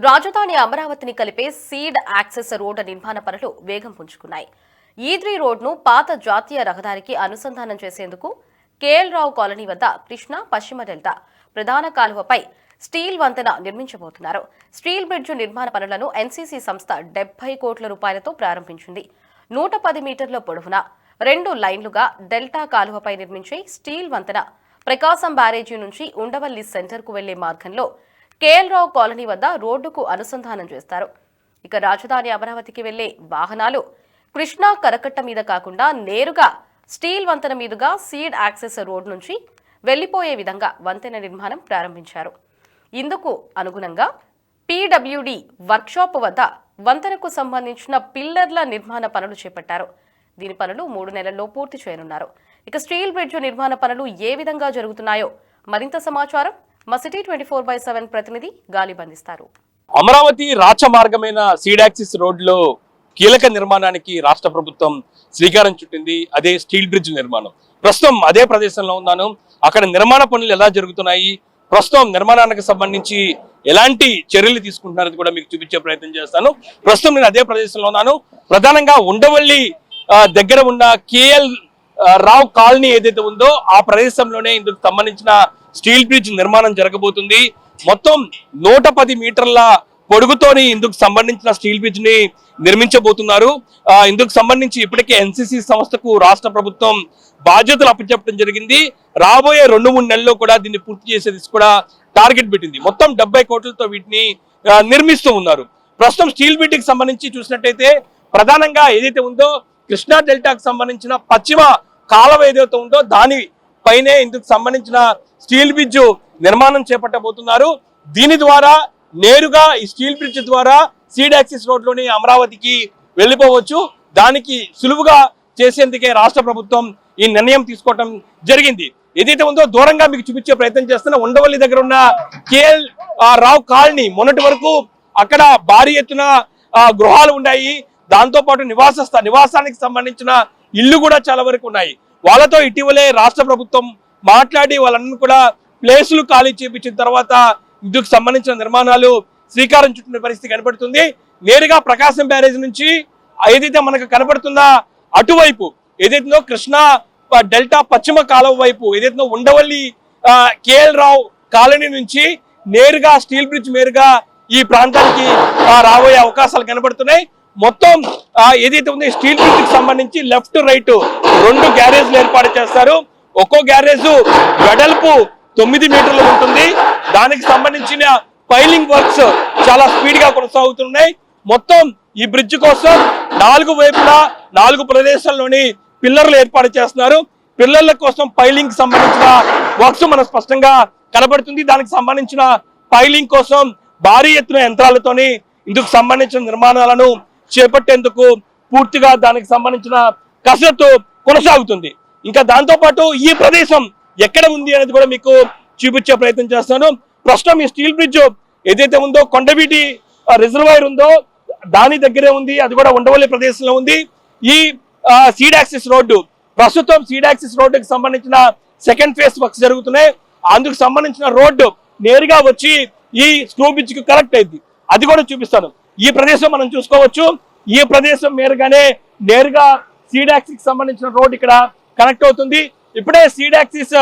రాజధాని అమరావతిని కలిపే సీడ్ యాక్సెస్ రోడ్డు నిర్మాణ పనులు వేగం పుంజుకున్నాయి. ఈద్రీ రోడ్ను పాత జాతీయ రహదారికి అనుసంధానం చేసేందుకు కేఎల్ రావు కాలనీ వద్ద కృష్ణా పశ్చిమ డెల్టా ప్రధాన కాలువపై స్టీల్ వంతెన నిర్మించబోతున్నారు. స్టీల్ బ్రిడ్జ్ నిర్మాణ పనులను ఎన్సీసీ సంస్థ 70 కోట్ల రూపాయలతో ప్రారంభించింది. 110 మీటర్ల పొడవున 2 లైన్లుగా డెల్టా కాలువపై నిర్మించే స్టీల్ వంతెన ప్రకాశం బ్యారేజీ నుంచి ఉండవల్లి సెంటర్కు వెళ్లే మార్గంలో కేఎల్ రావు కాలనీ వద్ద రోడ్డుకు అనుసంధానం చేస్తారు. ఇక రాజధాని అమరావతికి వెళ్లే వాహనాలు కృష్ణా కరకట్ట మీద కాకుండా నేరుగా స్టీల్ వంతెన మీదుగా సీడ్ యాక్సెస్ రోడ్ నుంచి వెళ్లిపోయే విధంగా వంతెన నిర్మాణం ప్రారంభించారు. ఇందుకు అనుగుణంగా పీడబ్ల్యూడీ వర్క్షాప్ వద్ద వంతెనకు సంబంధించిన పిల్లర్ల నిర్మాణ పనులు చేపట్టారు. దీని పనులు 3 నెలల్లో పూర్తి చేయనున్నారు. ఇక స్టీల్ బ్రిడ్జ్ నిర్మాణ పనులు ఏ విధంగా జరుగుతున్నాయో మరింత సమాచారం మా సిటీ 24/7 ప్రతినిధి గాలి బంధిస్తారు. అమరావతి రాచమార్గమైన సీడ్ యాక్సిస్ రోడ్లో కీలక నిర్మాణానికి రాష్ట్ర ప్రభుత్వం శ్రీకారం చుట్టింది. అదే స్టీల్ బ్రిడ్జ్ నిర్మాణం. ప్రస్తుతం అదే ప్రదేశంలో ఉన్నాను. అక్కడ నిర్మాణ పనులు ఎలా జరుగుతున్నాయి, ప్రస్తుతం నిర్మాణానికి సంబంధించి ఎలాంటి చర్యలు తీసుకుంటున్నారని కూడా మీకు చూపించే ప్రయత్నం చేస్తాను. ప్రస్తుతం నేను అదే ప్రదేశంలో ఉన్నాను. ప్రధానంగా ఉండవల్లి దగ్గర ఉన్న కేఎల్ రావు కాలనీ ఏదైతే ఉందో ఆ ప్రదేశంలోనే ఇందుకు సంబంధించిన స్టీల్ బ్రిడ్జ్ నిర్మాణం జరగబోతుంది. మొత్తం 110 మీటర్ల పొడుగుతోని ఇందుకు సంబంధించిన స్టీల్ బ్రిడ్జ్ ని నిర్మించబోతున్నారు. ఇందుకు సంబంధించి ఇప్పటికే ఎన్సీసీ సంస్థకు రాష్ట్ర ప్రభుత్వం బాధ్యతలు అప్పచెప్పడం జరిగింది. రాబోయే 2-3 నెలల్లో కూడా దీన్ని పూర్తి చేసేది కూడా టార్గెట్ పెట్టింది. మొత్తం 70 కోట్లతో వీటిని నిర్మిస్తూ ఉన్నారు. ప్రస్తుతం స్టీల్ బ్రిడ్జ్ కి సంబంధించి చూసినట్టయితే ప్రధానంగా ఏదైతే ఉందో కృష్ణా డెల్టాకు సంబంధించిన పశ్చిమ కాలువ ఏదైతే ఉందో దాని పైనే ఇందుకు సంబంధించిన స్టీల్ బ్రిడ్జ్ నిర్మాణం చేపట్టబోతున్నారు. దీని ద్వారా నేరుగా ఈ స్టీల్ బ్రిడ్జ్ ద్వారా సీడ్ యాక్సిస్ రోడ్లోని అమరావతికి వెళ్ళిపోవచ్చు. దానికి సులువుగా చేసేందుకే రాష్ట్ర ప్రభుత్వం ఈ నిర్ణయం తీసుకోవటం జరిగింది. ఏదైతే ఉందో దూరంగా మీకు చూపించే ప్రయత్నం చేస్తున్న ఉండవల్లి దగ్గర ఉన్న కేఎల్ రావు కాలనీ మొన్నటి వరకు అక్కడ భారీ ఎత్తున గృహాలు ఉన్నాయి. దాంతో పాటు నివాసానికి సంబంధించిన ఇల్లు కూడా చాలా వరకు ఉన్నాయి. వాళ్ళతో ఇటీవలే రాష్ట్ర ప్రభుత్వం మాట్లాడి వాళ్ళన్నీ కూడా ప్లేసులు ఖాళీ చేపించిన తర్వాత ఇందుకు సంబంధించిన నిర్మాణాలు శ్రీకారం చుట్టిన పరిస్థితి కనబడుతుంది. నేరుగా ప్రకాశం బ్యారేజ్ నుంచి ఏదైతే మనకు కనబడుతున్న అటువైపు ఏదైతుందో కృష్ణా డెల్టా పశ్చిమ కాలువ వైపు ఏదైతే ఉండవల్లి కేఎల్ రావు కాలనీ నుంచి నేరుగా స్టీల్ బ్రిడ్జ్ మేరుగా ఈ ప్రాంతానికి రాబోయే అవకాశాలు కనబడుతున్నాయి. మొత్తం ఏదైతే ఉందో స్టీల్ బ్రిడ్జ్ కి సంబంధించి లెఫ్ట్ రైట్ 2 గ్యారేజ్లు ఏర్పాటు చేస్తారు. ఒక్కో గ్యారేజ్ వెడల్పు 9 మీటర్లు ఉంటుంది. దానికి సంబంధించిన పైలింగ్ వర్క్స్ చాలా స్పీడ్ గా కొనసాగుతున్నాయి. మొత్తం ఈ బ్రిడ్జ్ కోసం 4 వైపులా 4 ప్రదేశాల్లోని పిల్లర్లు ఏర్పాటు చేస్తున్నారు. పిల్లర్ల కోసం పైలింగ్ సంబంధించిన వర్క్స్ మనకు స్పష్టంగా కనబడుతుంది. దానికి సంబంధించిన పైలింగ్ కోసం భారీ ఎత్తున యంత్రాలతోని ఇందుకు సంబంధించిన నిర్మాణాలను చేపట్టేందుకు పూర్తిగా దానికి సంబంధించిన కసరత్తు కొనసాగుతుంది. ఇంకా దాంతో పాటు ఈ ప్రదేశం ఎక్కడ ఉంది అనేది కూడా మీకు చూపించే ప్రయత్నం చేస్తాను. ప్రస్తుతం ఈ స్టీల్ బ్రిడ్జ్ ఏదైతే ఉందో కొండవీటి రిజర్వాయర్ ఉందో దాని దగ్గరే ఉంది. అది కూడా ఉండవల్లి ప్రదేశంలో ఉంది. ఈ సీడ్ యాక్సిస్ రోడ్డు ప్రస్తుతం సీడ్ యాక్సిస్ రోడ్డుకి సంబంధించిన సెకండ్ ఫేజ్ వర్క్స్ జరుగుతున్నాయి. అందుకు సంబంధించిన రోడ్డు నేరుగా వచ్చి ఈ స్క్రూ బ్రిడ్జ్ కి కనెక్ట్ అయింది. అది కూడా చూపిస్తాను. ఈ ప్రదేశం మనం చూసుకోవచ్చు. ఈ ప్రదేశం మేరగానే నేరుగా సీడ్ యాక్సిస్ సంబంధించిన రోడ్డు ఇక్కడ కనెక్ట్ అవుతుంది. ఇప్పుడే సీడ్ యాక్సిస్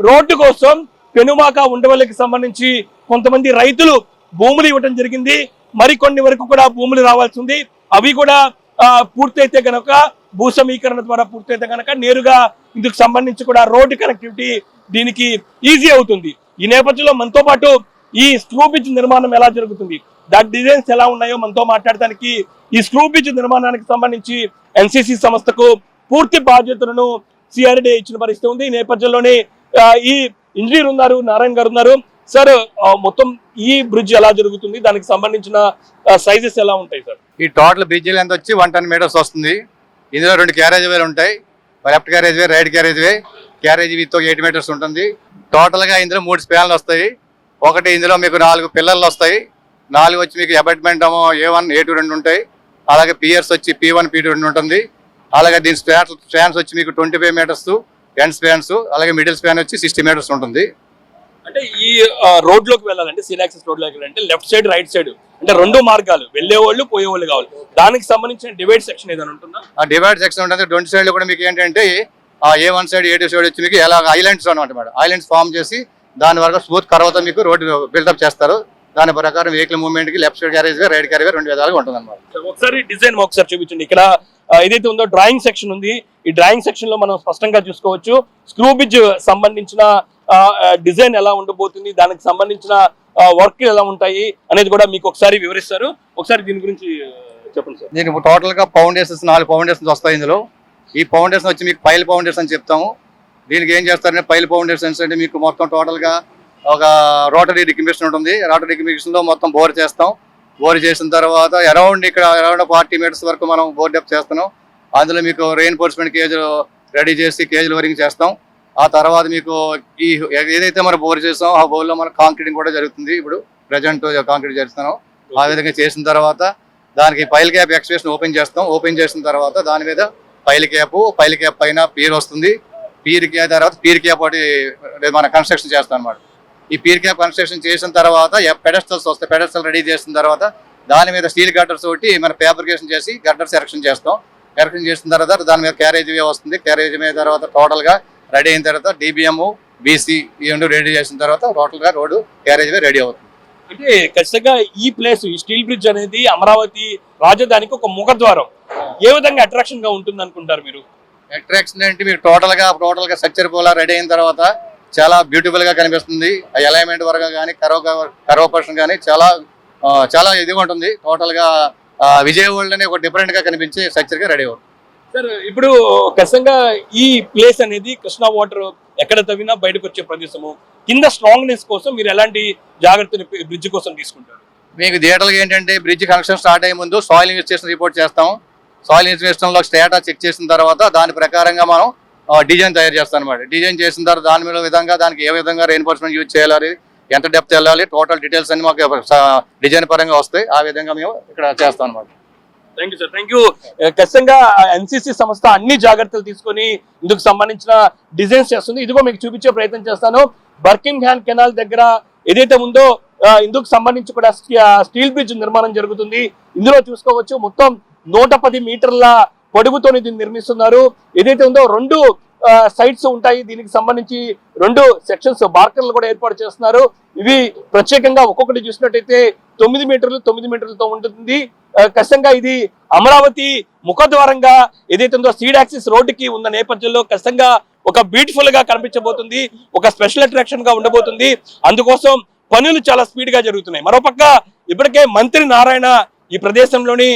రోడ్డు కోసం పెనుమాక ఉండవల్లికి సంబంధించి కొంతమంది రైతులు భూములు ఇవ్వడం జరిగింది. మరికొన్ని వరకు కూడా భూములు రావాల్సి ఉంది. అవి కూడా పూర్తయితే కనుక భూ సమీకరణ ద్వారా పూర్తయితే కనుక నేరుగా ఇందుకు సంబంధించి కూడా రోడ్డు కనెక్టివిటీ దీనికి ఈజీ అవుతుంది. ఈ నేపథ్యంలో మనతో పాటు ఈ స్క్రూ బ్రిడ్జ్ నిర్మాణం ఎలా జరుగుతుంది, దాని డిజైన్స్ ఎలా ఉన్నాయో మనతో మాట్లాడటానికి ఈ స్క్రూ బ్రిడ్జ్ నిర్మాణానికి సంబంధించి ఎన్సీసీ సంస్థకు పూర్తి బాధ్యతలను సిఆర్డీ ఇచ్చిన పరిస్థితి ఉంది. ఈ నేపథ్యంలోనే ఈ ఇంజనీర్ ఉన్నారు, నారాయణ గారు ఉన్నారు. సార్, మొత్తం ఈ బ్రిడ్జ్ ఎలా జరుగుతుంది, దానికి సంబంధించిన సైజెస్ ఎలా ఉంటాయి సార్? ఈ టోటల్ బ్రిడ్జ్ లెంత్ వచ్చి 110 మీటర్స్ వస్తుంది. ఇందులో 2 క్యారేజ్ వేలు ఉంటాయి. Left carriageway, right carriageway. Carriage with 8 meters ఉంటుంది. టోటల్గా ఇందులో 3 స్పాన్లు వస్తాయి. ఒకటి ఇందులో మీకు 4 పిల్లర్లు వస్తాయి. 4 వచ్చి మీకు అపార్ట్మెంట్ A1, A2 2 ఉంటాయి. అలాగే పియర్స్ వచ్చి P1, P2 2 ఉంటుంది. అలాగే దీని స్పాన్స్ వచ్చి మీకు 25 మీటర్స్ ఎండ్ స్పాన్స్, అలాగే మిడిల్ స్పాన్ వచ్చి 60 మీటర్స్ ఉంటుంది. అంటే ఈ రోడ్ లోకి వెళ్ళాలంటే సీడ్ యాక్సిస్ రోడ్ లోకి వెళ్ళాలంటే లెఫ్ట్ సైడ్ రైట్ సైడ్ అంటే రెండు మార్గాలు, వెళ్ళేవాళ్ళు పోయేవాళ్ళు కావాలి. దానికి సంబంధించిన డివైడ్ సెక్షన్ ఏదైనా ఉంటుందా? ఆ డివైడ్ సెక్షన్ ఉంటుంది. 2 సైడ్లు కూడా మీకు ఏంటంటే A1 సైడ్ A2 సైడ్ వచ్చి మీకు ఎలా ఐలాండ్స్ అనమాట మేడం. ఐలాండ్స్ ఫామ్ చేసి దాని వరకు స్మూత్ కర్వ్తో మీకు రోడ్డు బిల్డప్ చేస్తారు. దాని ప్రకారం వెహికల్ మూవ్మెంట్ కి లెఫ్ట్ సైడ్ క్యారేజ్ వే, రైట్ క్యారేజ్ వే 2 విధాలుగా ఉంటుంది అనమాట. ఒకసారి డిజైన్ ఒకసారి చూపించండి. ఇక్కడ ఏదైతే ఉందో డ్రాయింగ్ సెక్షన్ ఉంది. ఈ డ్రాయింగ్ సెక్షన్ లో మనం స్పష్టంగా చూసుకోవచ్చు స్క్రూ బ్రిడ్జ్ సంబంధించిన డిజైన్ ఎలా ఉండబోతుంది, దానికి సంబంధించిన వర్క్ ఎలా ఉంటాయి అనేది కూడా మీకు ఒకసారి వివరిస్తారు. ఒకసారి దీని గురించి చెప్పండి సార్. దీనికి టోటల్ గా ఫౌండేషన్స్ 4 ఫౌండేషన్స్ వస్తాయి. ఇందులో ఈ ఫౌండేషన్ వచ్చి మీకు పైల్ ఫౌండేషన్ అని చెప్తాము. దీనికి ఏం చేస్తారంటే పైల్ ఫౌండేషన్స్ అంటే మీకు మొత్తం టోటల్ గా ఒక రోటరీ డికంబిషన్ ఉంటుంది. రోటరీ డికంబిషన్ లో మొత్తం బోర్ చేస్తాం. బోర్ చేసిన తర్వాత అరౌండ్ 40 మీటర్స్ వరకు మనం బోర్ డెప్త్ చేస్తున్నాం. అందులో మీకు రెయిన్ఫోర్స్మెంట్ కేజ్ రెడీ చేసి కేజ్ లోరింగ్ చేస్తాం. ఆ తర్వాత మీకు ఈ ఏదైతే మనం బోర్ చేస్తాం ఆ బోర్లో మన కాంక్రీటింగ్ కూడా జరుగుతుంది. ఇప్పుడు ప్రజెంట్ కాంక్రీట్ చేస్తున్నాం. ఆ విధంగా చేసిన తర్వాత దానికి పైల్ క్యాప్ ఎక్స్ప్రెషన్ ఓపెన్ చేస్తాం. ఓపెన్ చేసిన తర్వాత దాని మీద పైల్ క్యాప్ పైన పీర్ వస్తుంది. పీర్ క్యాప్ తర్వాత పీర్ క్యాప్ ఒకటి మన కన్స్ట్రక్షన్ చేస్తాం అనమాట. ఈ పీర్ క్యాప్ కన్స్ట్రక్షన్ చేసిన తర్వాత పెడస్టల్స్ వస్తాయి. పెడస్టల్ రెడీ చేసిన తర్వాత దాని మీద స్టీల్ గట్టర్స్ ఒకటి మన ఫ్యాబ్రికేషన్ చేసి గట్టర్స్ ఎరెక్షన్ చేస్తాం. ఎరెక్షన్ చేసిన తర్వాత దాని మీద క్యారేజ్ వే వస్తుంది. క్యారేజ్ వే తర్వాత టోటల్గా రెడీ అయిన తర్వాత DBM, BC ఈ 2 రెడీ చేసిన తర్వాత టోటల్గా రోడ్డు క్యారేజ్ వే రెడీ అవుతుంది. అంటే ఖచ్చితంగా ఈ ప్లేస్ ఈ స్టీల్ బ్రిడ్జ్ అనేది అమరావతి రాజధానికి ఒక ముఖద్వారం. ఏ విధంగా అట్రాక్షన్ గా ఉంటుంది అనుకుంటారు మీరు? అట్రాక్షన్ అంటే మీరు టోటల్ గా స్ట్రక్చర్ పోలా రెడీ అయిన తర్వాత చాలా బ్యూటిఫుల్ గా కనిపిస్తుంది. అలైన్మెంట్ వరకు కానీ కర్వ్ పర్సన్ కానీ చాలా ఇదిగా ఉంటుంది. టోటల్ గా విజయవాడలోనే ఒక డిఫరెంట్ గా కనిపించే స్ట్రక్చర్ గా రెడీ అవుతుంది. సార్ ఇప్పుడు ఖచ్చితంగా ఈ ప్లేస్ అనేది కృష్ణా వాటర్ ఎక్కడ తవ్వినా బయటకు వచ్చే ప్రదేశము. కింద స్ట్రాంగ్నెస్ కోసం మీరు ఎలాంటి జాగ్రత్తలు బ్రిడ్జ్ కోసం తీసుకుంటారు? మీకు థియేటర్గా ఏంటంటే బ్రిడ్జ్ కన్స్ట్రక్షన్ స్టార్ట్ అయ్యే ముందు సాయిల్ ఇన్వెస్టిగేషన్ రిపోర్ట్ చేస్తాం. సాయిల్ ఇన్వెస్టిగేషన్లో స్టేటా చెక్ చేసిన తర్వాత దాని ప్రకారంగా మనం డిజైన్ తయారు చేస్తాం అనమాట. డిజైన్ చేసిన తర్వాత దాని మీద విధంగా దానికి ఏ విధంగా రెయిన్ఫోర్స్మెంట్ యూజ్ చేయాలి, ఎంత డెప్త్ వెళ్ళాలి, టోటల్ డీటెయిల్స్ అన్ని మాకు డిజైన్ పరంగా వస్తాయి. ఆ విధంగా మేము ఇక్కడ చేస్తాం అనమాట. Thank you sir, thank you. ఖచ్చితంగా NCC సంస్థ అన్ని జాగ్రత్తలు తీసుకొని ఇందుకు సంబంధించిన డిజైన్స్ చేస్తుంది. ఇదిగో మీకు చూపించే ప్రయత్నం చేస్తాను. బర్కింగ్హామ్ కెనాల్ దగ్గర ఏదైతే ఉందో ఇందుకు సంబంధించి కూడా స్టీల్ బ్రిడ్జ్ నిర్మాణం జరుగుతుంది. ఇందులో చూసుకోవచ్చు మొత్తం 110 మీటర్ల పొడుగుతో దీన్ని నిర్మిస్తున్నారు. ఏదైతే ఉందో 2 సైట్స్ ఉంటాయి. దీనికి సంబంధించి 2 సెక్షన్స్ బార్కర్లు కూడా ఏర్పాటు చేస్తున్నారు. ఇవి ప్రత్యేకంగా ఒక్కొక్కటి చూసినట్టయితే 9 మీటర్లతో ఉంటుంది. ఖచ్చితంగా ఇది అమరావతి ముఖద్వారంగా ఏదైతే ఉందో సీడ్ యాక్సిస్ రోడ్డుకి ఉన్న నేపథ్యంలో ఖచ్చితంగా ఒక బ్యూటిఫుల్ గా కనిపించబోతుంది. ఒక స్పెషల్ అట్రాక్షన్ గా ఉండబోతుంది. అందుకోసం పనులు చాలా స్పీడ్ గా జరుగుతున్నాయి. మరోపక్క ఇప్పటికే మంత్రి నారాయణ ఈ ప్రదేశంలోని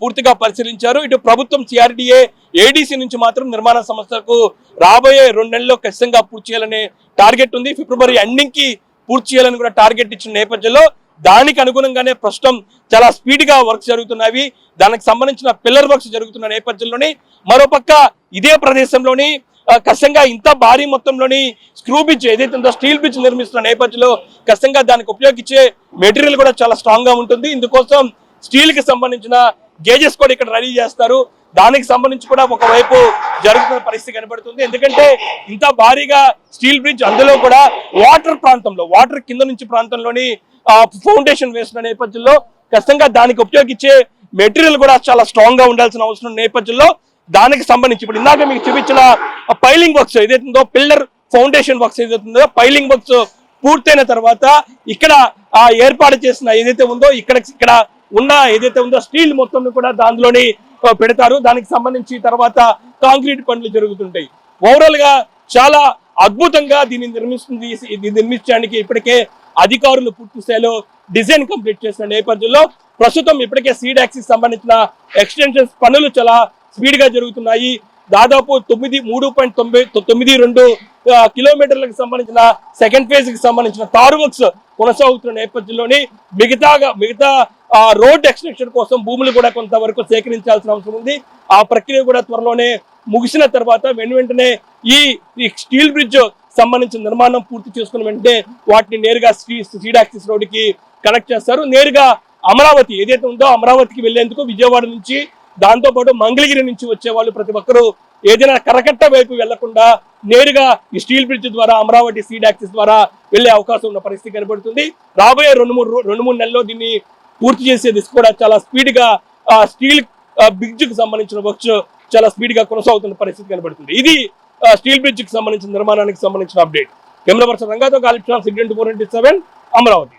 పూర్తిగా పరిశీలించారు. ఇటు ప్రభుత్వం CRDA, ADC నుంచి మాత్రం నిర్మాణ సంస్థలకు రాబోయే 2 నెలల్లో ఖచ్చితంగా పూర్తి చేయాలనే టార్గెట్ ఉంది. ఫిబ్రవరి ఎండింగ్ కి పూర్తి చేయాలని కూడా టార్గెట్ ఇచ్చిన నేపథ్యంలో దానికి అనుగుణంగానే ప్రస్తుతం చాలా స్పీడ్ గా వర్క్స్ జరుగుతున్నాయి. దానికి సంబంధించిన పిల్లర్ వర్క్స్ జరుగుతున్న నేపథ్యంలోని మరోపక్క ఇదే ప్రదేశంలోని ఖచ్చితంగా ఇంత భారీ మొత్తంలోని స్క్రూ బ్రిడ్జ్ ఏదైతే ఉందో స్టీల్ బ్రిడ్జ్ నిర్మిస్తున్న నేపథ్యంలో ఖచ్చితంగా దానికి ఉపయోగించే మెటీరియల్ కూడా చాలా స్ట్రాంగ్ గా ఉంటుంది. ఇందుకోసం స్టీల్ కి సంబంధించిన గేజెస్ కూడా ఇక్కడ రెడీ చేస్తారు. దానికి సంబంధించి కూడా ఒకవైపు జరుగుతున్న పరిస్థితి కనబడుతుంది. ఎందుకంటే ఇంత భారీగా స్టీల్ బ్రిడ్జ్ అందులో కూడా వాటర్ కింద నుంచి ప్రాంతంలోని ఫౌండేషన్ వేసిన నేపథ్యంలో ఖచ్చితంగా దానికి ఉపయోగించే మెటీరియల్ కూడా చాలా స్ట్రాంగ్ గా ఉండాల్సిన అవసరం నేపథ్యంలో దానికి సంబంధించి ఇప్పుడు ఇందాక మీకు చూపించిన పైలింగ్ వర్క్స్ ఏదైతుందో పిల్లర్ ఫౌండేషన్ వర్క్స్ ఏదైతుందో పైలింగ్ వర్క్స్ పూర్తయిన తర్వాత ఇక్కడ ఏర్పాటు చేసిన ఏదైతే ఉందో ఇక్కడ ఉన్న ఏదైతే ఉందో స్టీల్ మొత్తం కూడా దానిలోని పెడతారు. దానికి సంబంధించి తర్వాత కాంక్రీట్ పనులు జరుగుతుంటాయి. ఓవరాల్ గా చాలా అద్భుతంగా దీన్ని నిర్మించడానికి ఇప్పటికే అధికారులు పూర్తి స్థాయిలో డిజైన్ కంప్లీట్ చేసిన నేపథ్యంలో ప్రస్తుతం ఇప్పటికే సీడ్ యాక్సిస్ సంబంధించిన ఎక్స్టెన్షన్స్ పనులు చాలా స్పీడ్ గా జరుగుతున్నాయి. దాదాపు 3.92 కిలోమీటర్లకు సంబంధించిన సెకండ్ ఫేజ్ కి సంబంధించిన తారు వర్క్స్ కొనసాగుతున్న నేపథ్యంలోని మిగతా రోడ్ ఎక్స్టెన్షన్ కోసం భూములు కూడా కొంతవరకు సేకరించాల్సిన అవసరం ఉంది. ఆ ప్రక్రియ కూడా త్వరలోనే ముగిసిన తర్వాత వెంటనే ఈ స్టీల్ బ్రిడ్జ్ సంబంధించిన నిర్మాణం పూర్తి చేసుకున్న వెంటనే వాటిని నేరుగా సీడ్ యాక్సిస్ రోడ్డుకి కనెక్ట్ చేస్తారు. నేరుగా అమరావతి ఏదైతే ఉందో అమరావతికి వెళ్లేందుకు విజయవాడ నుంచి దాంతోపాటు మంగళగిరి నుంచి వచ్చే వాళ్ళు ప్రతి ఒక్కరూ ఏదైనా కరకట్ట వైపు వెళ్లకుండా నేరుగా ఈ స్టీల్ బ్రిడ్జ్ ద్వారా అమరావతి సీడ్ యాక్సిస్ ద్వారా వెళ్లే అవకాశం ఉన్న పరిస్థితి కనబడుతుంది. రాబోయే 2-3 నెలల్లో దీన్ని పూర్తి చేసే దిశ కూడా చాలా స్పీడ్ గా స్టీల్ బ్రిడ్జ్ కి సంబంధించిన వర్క్స్ చాలా స్పీడ్ గా కొనసాగుతున్న పరిస్థితి కనబడుతుంది. ఇది స్టీల్ బ్రిడ్జ్ కి సంబంధించిన నిర్మాణానికి సంబంధించిన అప్డేట్. కెమెరా పర్సన్ రంగాతో కాలిప్షన్ 4 into 7 అమరావతి.